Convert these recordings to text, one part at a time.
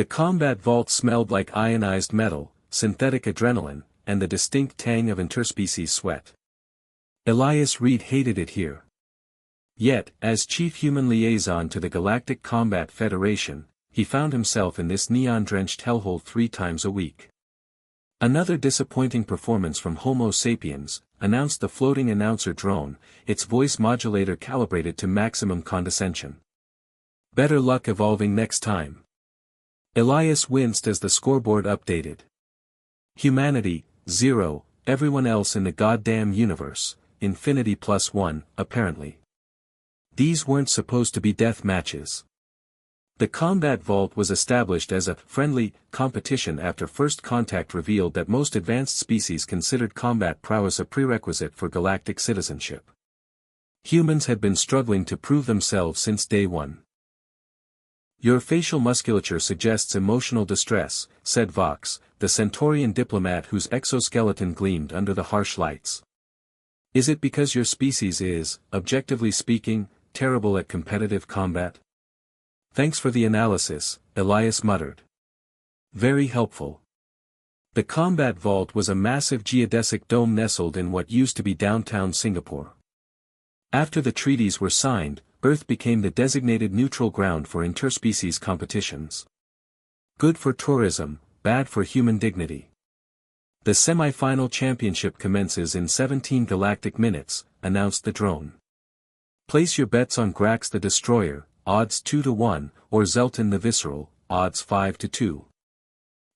The combat vault smelled like ionized metal, synthetic adrenaline, and the distinct tang of interspecies sweat. Elias Reed hated it here. Yet, as chief human liaison to the Galactic Combat Federation, he found himself in this neon-drenched hellhole 3 times a week. Another disappointing performance from Homo sapiens, announced the floating announcer drone, its voice modulator calibrated to maximum condescension. Better luck evolving next time. Elias winced as the scoreboard updated. Humanity, 0, everyone else in the goddamn universe, infinity +1, apparently. These weren't supposed to be death matches. The combat vault was established as a friendly competition after first contact revealed that most advanced species considered combat prowess a prerequisite for galactic citizenship. Humans had been struggling to prove themselves since day one. Your facial musculature suggests emotional distress, said Vox, the Centaurian diplomat whose exoskeleton gleamed under the harsh lights. Is it because your species is, objectively speaking, terrible at competitive combat? Thanks for the analysis, Elias muttered. Very helpful. The combat vault was a massive geodesic dome nestled in what used to be downtown Singapore. After the treaties were signed, Earth became the designated neutral ground for interspecies competitions. Good for tourism, bad for human dignity. The semi-final championship commences in 17 galactic minutes, announced the drone. Place your bets on Grax the Destroyer, odds 2-1, or Zelton the Visceral, odds 5-2.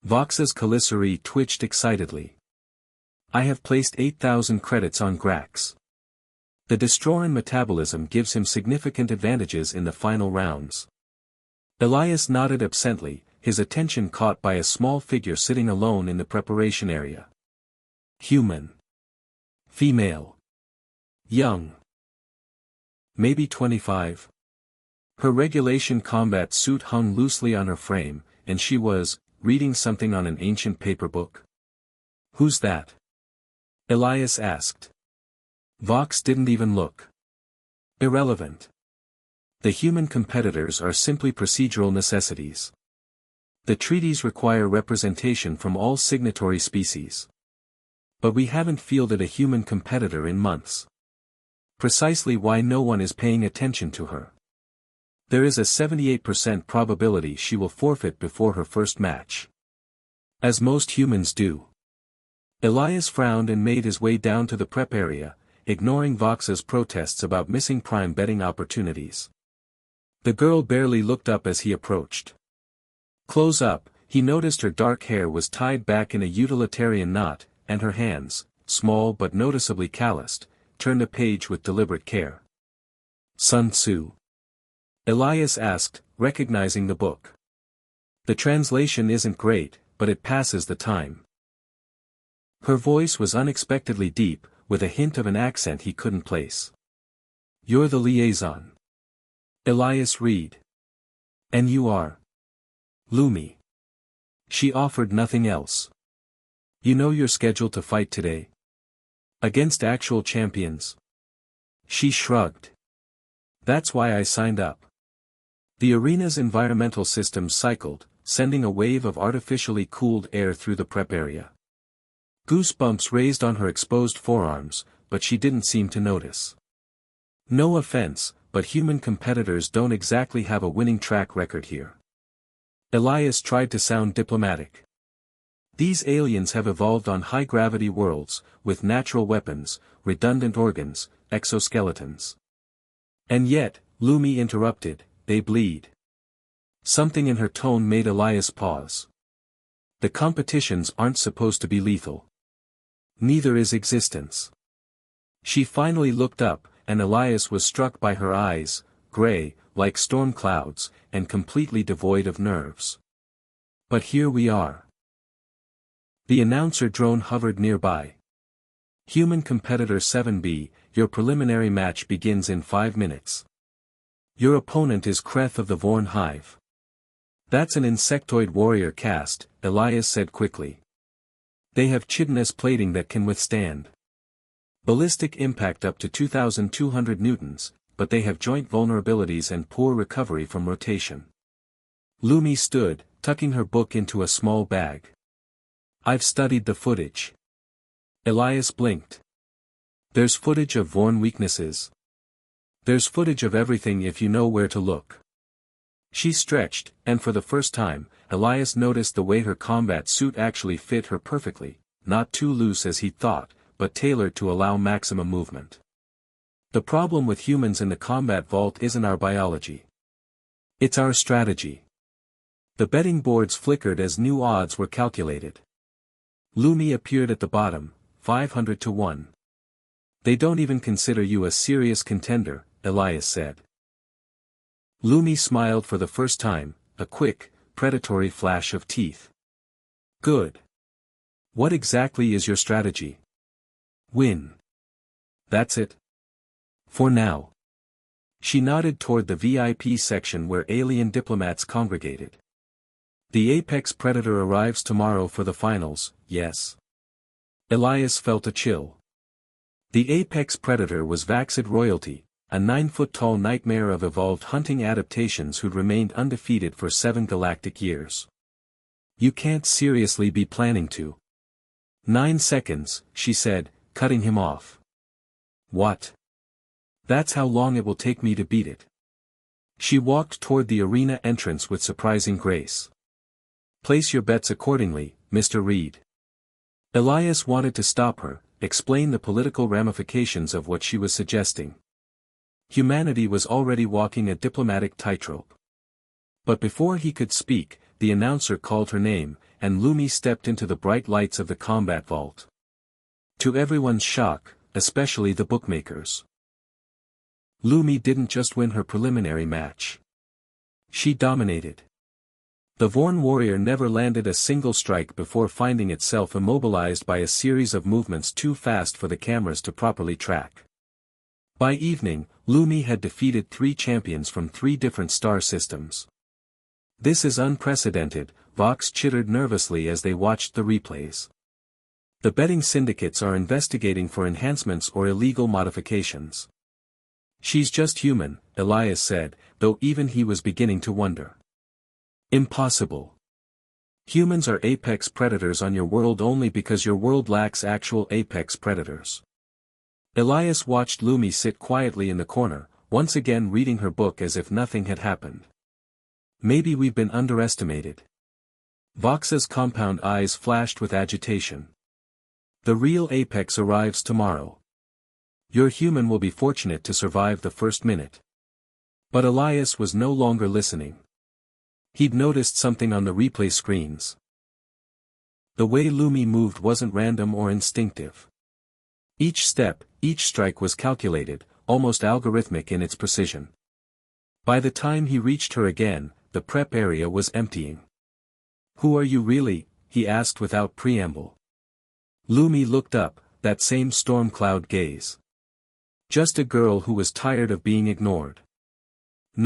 Vox's Caliceri twitched excitedly. I have placed 8,000 credits on Grax. The Destroyan metabolism gives him significant advantages in the final rounds. Elias nodded absently, his attention caught by a small figure sitting alone in the preparation area. Human. Female. Young. Maybe 25. Her regulation combat suit hung loosely on her frame, and she was, reading something on an ancient paper book. Who's that? Elias asked. Vox didn't even look. Irrelevant. The human competitors are simply procedural necessities. The treaties require representation from all signatory species. But we haven't fielded a human competitor in months. Precisely why no one is paying attention to her. There is a 78% probability she will forfeit before her first match. As most humans do. Elias frowned and made his way down to the prep area, ignoring Vox's protests about missing prime betting opportunities. The girl barely looked up as he approached. Close up, he noticed her dark hair was tied back in a utilitarian knot, and her hands, small but noticeably calloused, turned a page with deliberate care. Sun Tzu? Elias asked, recognizing the book. The translation isn't great, but it passes the time. Her voice was unexpectedly deep, with a hint of an accent he couldn't place. You're the liaison. Elias Reed. And you are. Lumi. She offered nothing else. You know you're scheduled to fight today? Against actual champions? She shrugged. That's why I signed up. The arena's environmental systems cycled, sending a wave of artificially cooled air through the prep area. Goosebumps raised on her exposed forearms, but she didn't seem to notice. No offense, but human competitors don't exactly have a winning track record here. Elias tried to sound diplomatic. These aliens have evolved on high-gravity worlds, with natural weapons, redundant organs, exoskeletons. And yet, Lumi interrupted, they bleed. Something in her tone made Elias pause. The competitions aren't supposed to be lethal. Neither is existence. She finally looked up, and Elias was struck by her eyes, gray, like storm clouds, and completely devoid of nerves. But here we are. The announcer drone hovered nearby. Human competitor 7B, your preliminary match begins in 5 minutes. Your opponent is Kreth of the Vorn Hive. That's an insectoid warrior caste, Elias said quickly. They have chitinous plating that can withstand ballistic impact up to 2,200 newtons, but they have joint vulnerabilities and poor recovery from rotation. Lumi stood, tucking her book into a small bag. "I've studied the footage." Elias blinked. "There's footage of Vorn weaknesses. There's footage of everything if you know where to look." She stretched, and for the first time, Elias noticed the way her combat suit actually fit her perfectly, not too loose as he thought, but tailored to allow maximum movement. The problem with humans in the combat vault isn't our biology. It's our strategy. The betting boards flickered as new odds were calculated. Lumi appeared at the bottom, 500 to 1. "They don't even consider you a serious contender," Elias said. Lumi smiled for the first time, a quick, predatory flash of teeth. "Good. What exactly is your strategy?" "Win. That's it. For now." She nodded toward the VIP section where alien diplomats congregated. "The apex predator arrives tomorrow for the finals, yes?" Elias felt a chill. The apex predator was Vaxid royalty, a 9-foot-tall nightmare of evolved hunting adaptations who'd remained undefeated for 7 galactic years. "You can't seriously be planning to." 9 seconds, she said, cutting him off. "What? That's how long it will take me to beat it." She walked toward the arena entrance with surprising grace. "Place your bets accordingly, Mr. Reed." Elias wanted to stop her, explain the political ramifications of what she was suggesting. Humanity was already walking a diplomatic tightrope. But before he could speak, the announcer called her name, and Lumi stepped into the bright lights of the combat vault. To everyone's shock, especially the bookmakers, Lumi didn't just win her preliminary match. She dominated. The Vorn warrior never landed a single strike before finding itself immobilized by a series of movements too fast for the cameras to properly track. By evening, Lumi had defeated 3 champions from 3 different star systems. "This is unprecedented," Vox chittered nervously as they watched the replays. "The betting syndicates are investigating for enhancements or illegal modifications." "She's just human," Elias said, though even he was beginning to wonder. "Impossible. Humans are apex predators on your world only because your world lacks actual apex predators." Elias watched Lumi sit quietly in the corner, once again reading her book as if nothing had happened. "Maybe we've been underestimated." Vox's compound eyes flashed with agitation. "The real apex arrives tomorrow. Your human will be fortunate to survive the first minute." But Elias was no longer listening. He'd noticed something on the replay screens. The way Lumi moved wasn't random or instinctive. Each step, each strike was calculated, almost algorithmic in its precision. By the time he reached her again, the prep area was emptying. "Who are you really?" he asked without preamble. Lumi looked up, that same storm cloud gaze. "Just a girl who was tired of being ignored.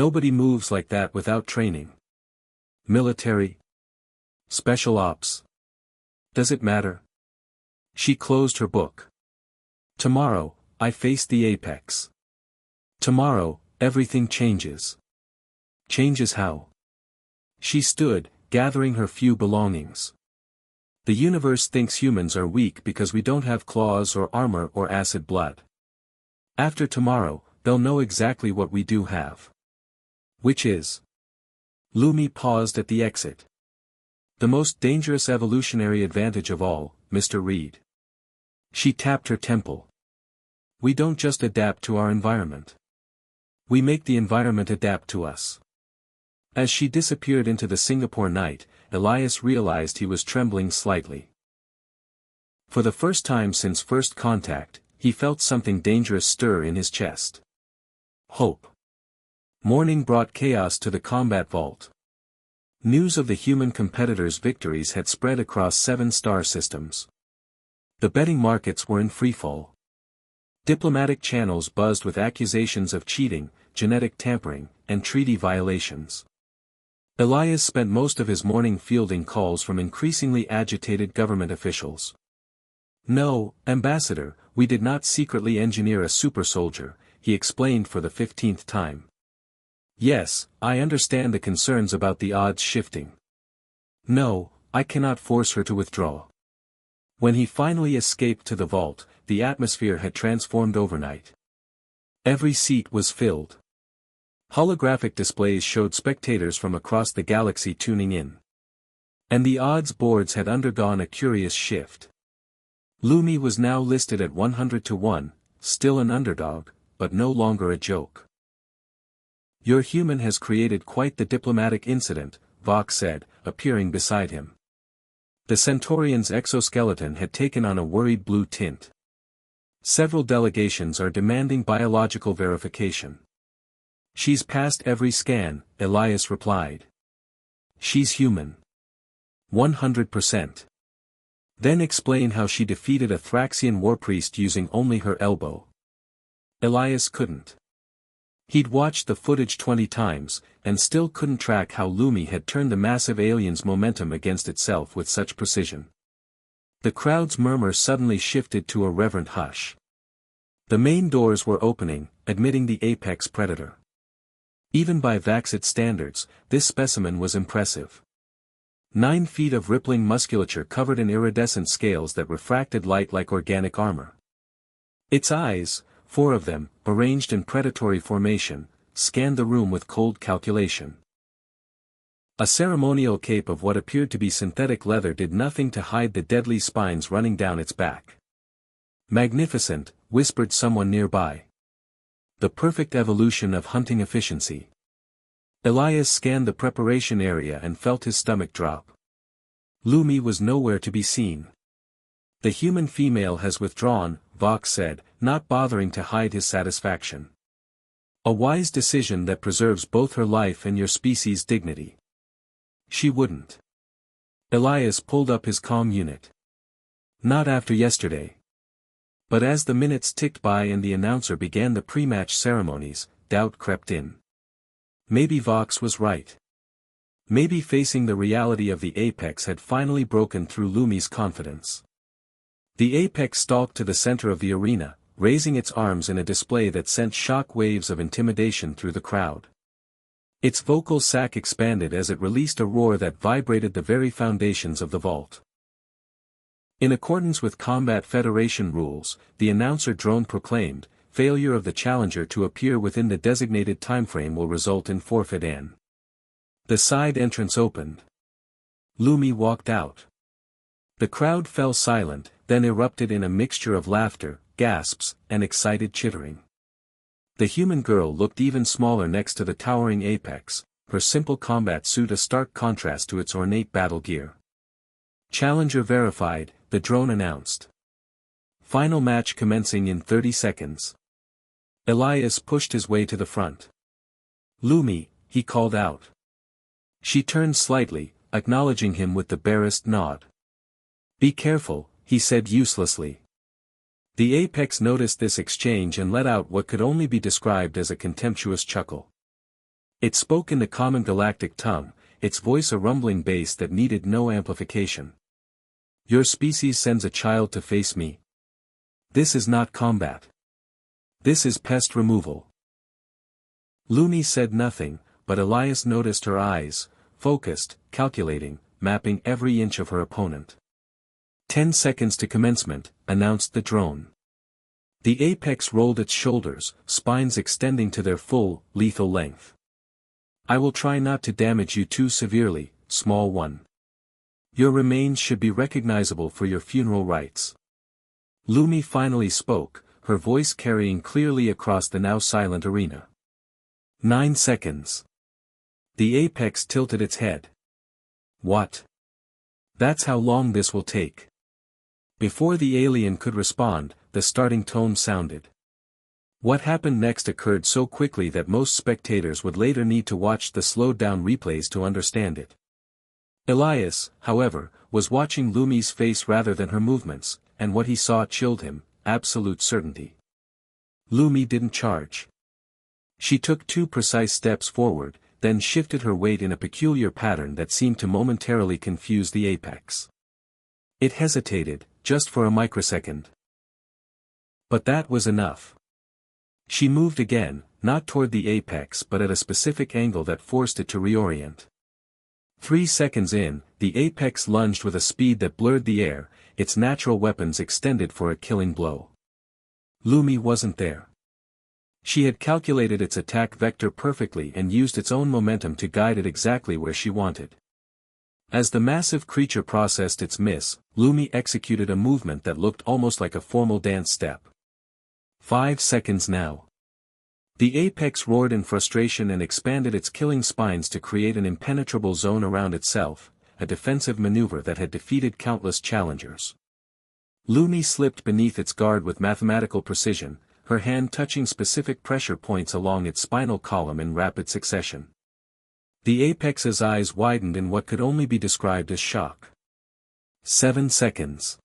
Nobody moves like that without training." "Military? Special ops? Does it matter?" She closed her book. "Tomorrow, I face the apex. Tomorrow, everything changes." "Changes how?" She stood, gathering her few belongings. "The universe thinks humans are weak because we don't have claws or armor or acid blood. After tomorrow, they'll know exactly what we do have." "Which is?" Lumi paused at the exit. "The most dangerous evolutionary advantage of all, Mr. Reed." She tapped her temple. "We don't just adapt to our environment. We make the environment adapt to us." As she disappeared into the Singapore night, Elias realized he was trembling slightly. For the first time since first contact, he felt something dangerous stir in his chest. Hope. Morning brought chaos to the combat vault. News of the human competitors' victories had spread across 7 star systems. The betting markets were in freefall. Diplomatic channels buzzed with accusations of cheating, genetic tampering, and treaty violations. Elias spent most of his morning fielding calls from increasingly agitated government officials. "No, Ambassador, we did not secretly engineer a super soldier," he explained for the 15th time. "Yes, I understand the concerns about the odds shifting. No, I cannot force her to withdraw. When he finally escaped to the vault, the atmosphere had transformed overnight. Every seat was filled. Holographic displays showed spectators from across the galaxy tuning in. And the odds boards had undergone a curious shift. Lumi was now listed at 100 to 1, still an underdog, but no longer a joke. Your human has created quite the diplomatic incident, Vox said, appearing beside him. The Centaurian's exoskeleton had taken on a worried blue tint. Several delegations are demanding biological verification. She's passed every scan, Elias replied. She's human. 100%. Then explain how she defeated a Thraxian warpriest using only her elbow. Elias couldn't. He'd watched the footage 20 times, and still couldn't track how Lumi had turned the massive alien's momentum against itself with such precision. The crowd's murmur suddenly shifted to a reverent hush. The main doors were opening, admitting the apex predator. Even by Vaxit standards, this specimen was impressive. 9 feet of rippling musculature covered in iridescent scales that refracted light like organic armor. Its eyes, 4 of them, arranged in predatory formation, scanned the room with cold calculation. A ceremonial cape of what appeared to be synthetic leather did nothing to hide the deadly spines running down its back. Magnificent, whispered someone nearby. The perfect evolution of hunting efficiency. Elias scanned the preparation area and felt his stomach drop. Lumi was nowhere to be seen. The human female has withdrawn, Vox said, not bothering to hide his satisfaction. A wise decision that preserves both her life and your species' dignity. She wouldn't. Elias pulled up his comm unit. Not after yesterday. But as the minutes ticked by and the announcer began the pre-match ceremonies, doubt crept in. Maybe Vox was right. Maybe facing the reality of the apex had finally broken through Lumi's confidence. The apex stalked to the center of the arena, raising its arms in a display that sent shock waves of intimidation through the crowd. Its vocal sac expanded as it released a roar that vibrated the very foundations of the vault. In accordance with Combat Federation rules, the announcer drone proclaimed, failure of the challenger to appear within the designated timeframe will result in forfeit and. The side entrance opened. Lumi walked out. The crowd fell silent, then erupted in a mixture of laughter, gasps, and excited chittering. The human girl looked even smaller next to the towering apex, her simple combat suit a stark contrast to its ornate battle gear. Challenger verified, the drone announced. Final match commencing in 30 seconds. Elias pushed his way to the front. Lumi, he called out. She turned slightly, acknowledging him with the barest nod. Be careful, he said uselessly. The apex noticed this exchange and let out what could only be described as a contemptuous chuckle. It spoke in the common galactic tongue, its voice a rumbling bass that needed no amplification. Your species sends a child to face me. This is not combat. This is pest removal. Lumi said nothing, but Elias noticed her eyes, focused, calculating, mapping every inch of her opponent. 10 seconds to commencement, announced the drone. The apex rolled its shoulders, spines extending to their full, lethal length. I will try not to damage you too severely, small one. Your remains should be recognizable for your funeral rites. Lumi finally spoke, her voice carrying clearly across the now silent arena. 9 seconds. The apex tilted its head. What? That's how long this will take. Before the alien could respond, the starting tone sounded. What happened next occurred so quickly that most spectators would later need to watch the slowed-down replays to understand it. Elias, however, was watching Lumi's face rather than her movements, and what he saw chilled him, absolute certainty. Lumi didn't charge. She took 2 precise steps forward, then shifted her weight in a peculiar pattern that seemed to momentarily confuse the apex. It hesitated, just for a microsecond. But that was enough. She moved again, not toward the apex but at a specific angle that forced it to reorient. 3 seconds in, the apex lunged with a speed that blurred the air, its natural weapons extended for a killing blow. Lumi wasn't there. She had calculated its attack vector perfectly and used its own momentum to guide it exactly where she wanted. As the massive creature processed its miss, Lumi executed a movement that looked almost like a formal dance step. 5 seconds now. The apex roared in frustration and expanded its killing spines to create an impenetrable zone around itself, a defensive maneuver that had defeated countless challengers. Lumi slipped beneath its guard with mathematical precision, her hand touching specific pressure points along its spinal column in rapid succession. The apex's eyes widened in what could only be described as shock. 7 seconds.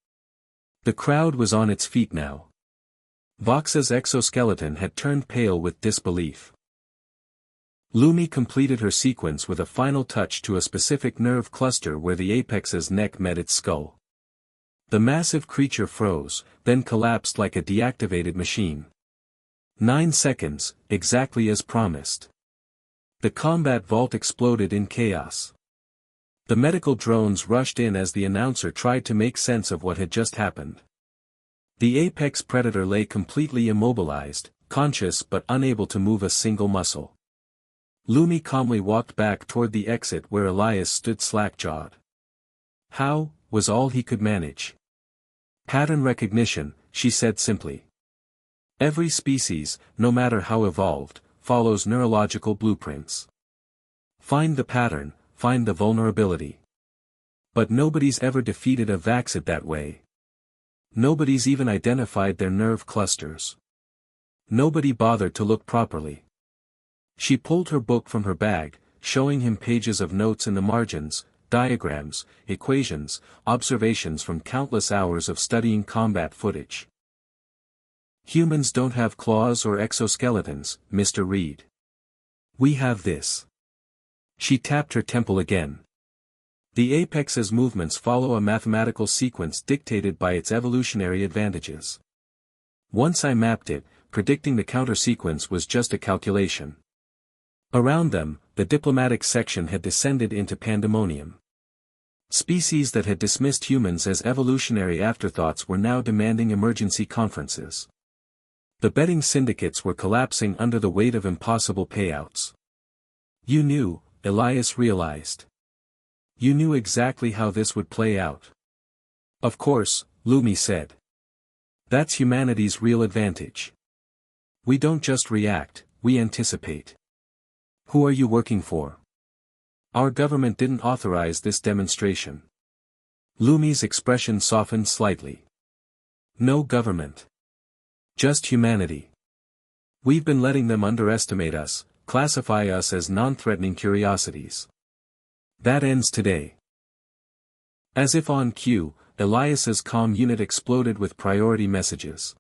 The crowd was on its feet now. Vox's exoskeleton had turned pale with disbelief. Lumi completed her sequence with a final touch to a specific nerve cluster where the apex's neck met its skull. The massive creature froze, then collapsed like a deactivated machine. 9 seconds, exactly as promised. The combat vault exploded in chaos. The medical drones rushed in as the announcer tried to make sense of what had just happened. The apex predator lay completely immobilized, conscious but unable to move a single muscle. Lumi calmly walked back toward the exit where Elias stood slack-jawed. How, was all he could manage. Pattern recognition, she said simply. Every species, no matter how evolved, follows neurological blueprints. Find the pattern, find the vulnerability. But nobody's ever defeated a Vaxid that way. Nobody's even identified their nerve clusters. Nobody bothered to look properly. She pulled her book from her bag, showing him pages of notes in the margins, diagrams, equations, observations from countless hours of studying combat footage. Humans don't have claws or exoskeletons, Mr. Reed. We have this. She tapped her temple again. The apex's movements follow a mathematical sequence dictated by its evolutionary advantages. Once I mapped it, predicting the counter-sequence was just a calculation. Around them, the diplomatic section had descended into pandemonium. Species that had dismissed humans as evolutionary afterthoughts were now demanding emergency conferences. The betting syndicates were collapsing under the weight of impossible payouts. You knew, Elias realized. You knew exactly how this would play out. Of course, Lumi said. That's humanity's real advantage. We don't just react, we anticipate. Who are you working for? Our government didn't authorize this demonstration. Lumi's expression softened slightly. No government. Just humanity. We've been letting them underestimate us, classify us as non-threatening curiosities. That ends today. As if on cue, Elias's comm unit exploded with priority messages.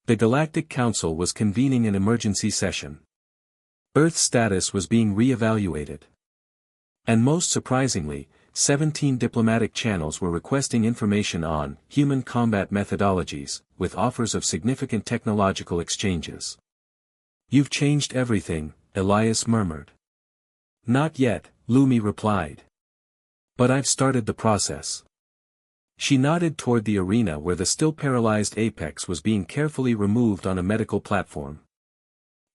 The Galactic Council was convening an emergency session. Earth's status was being re-evaluated. And most surprisingly, 17 diplomatic channels were requesting information on human combat methodologies, with offers of significant technological exchanges. You've changed everything, Elias murmured. Not yet, Lumi replied. But I've started the process. She nodded toward the arena where the still paralyzed apex was being carefully removed on a medical platform.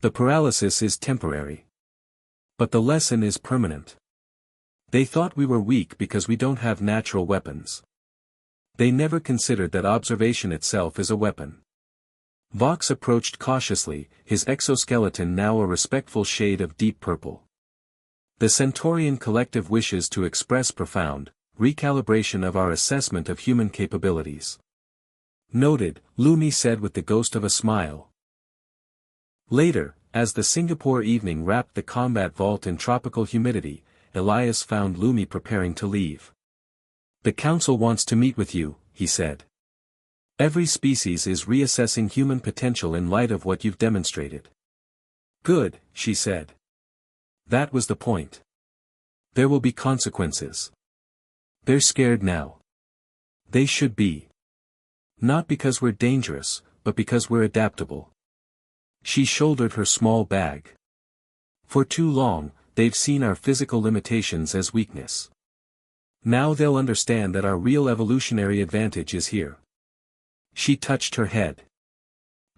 The paralysis is temporary. But the lesson is permanent. They thought we were weak because we don't have natural weapons. They never considered that observation itself is a weapon. Vox approached cautiously, his exoskeleton now a respectful shade of deep purple. The Centaurian collective wishes to express profound recalibration of our assessment of human capabilities. Noted, Lumi said with the ghost of a smile. Later, as the Singapore evening wrapped the combat vault in tropical humidity, Elias found Lumi preparing to leave. The council wants to meet with you, he said. Every species is reassessing human potential in light of what you've demonstrated. Good, she said. That was the point. There will be consequences. They're scared now. They should be. Not because we're dangerous, but because we're adaptable. She shouldered her small bag. For too long, they've seen our physical limitations as weakness. Now they'll understand that our real evolutionary advantage is here. She touched her head.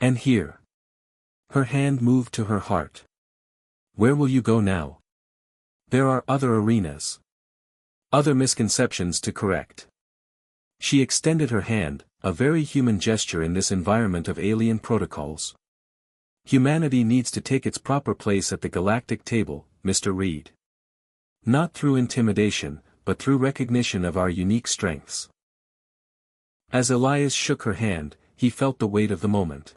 And here. Her hand moved to her heart. Where will you go now? There are other arenas. Other misconceptions to correct. She extended her hand, a very human gesture in this environment of alien protocols. Humanity needs to take its proper place at the galactic table, Mr. Reed. Not through intimidation, but through recognition of our unique strengths. As Elias shook her hand, he felt the weight of the moment.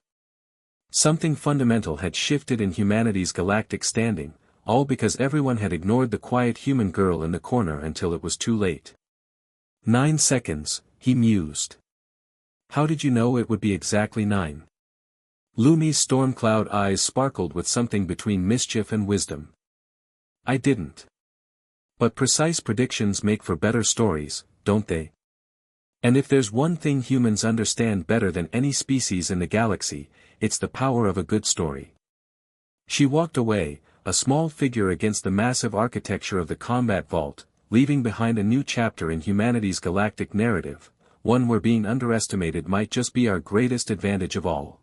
Something fundamental had shifted in humanity's galactic standing, all because everyone had ignored the quiet human girl in the corner until it was too late. 9 seconds, he mused. How did you know it would be exactly 9? Lumi's storm cloud eyes sparkled with something between mischief and wisdom. I didn't. But precise predictions make for better stories, don't they? And if there's one thing humans understand better than any species in the galaxy, it's the power of a good story. She walked away, a small figure against the massive architecture of the combat vault, leaving behind a new chapter in humanity's galactic narrative, one where being underestimated might just be our greatest advantage of all.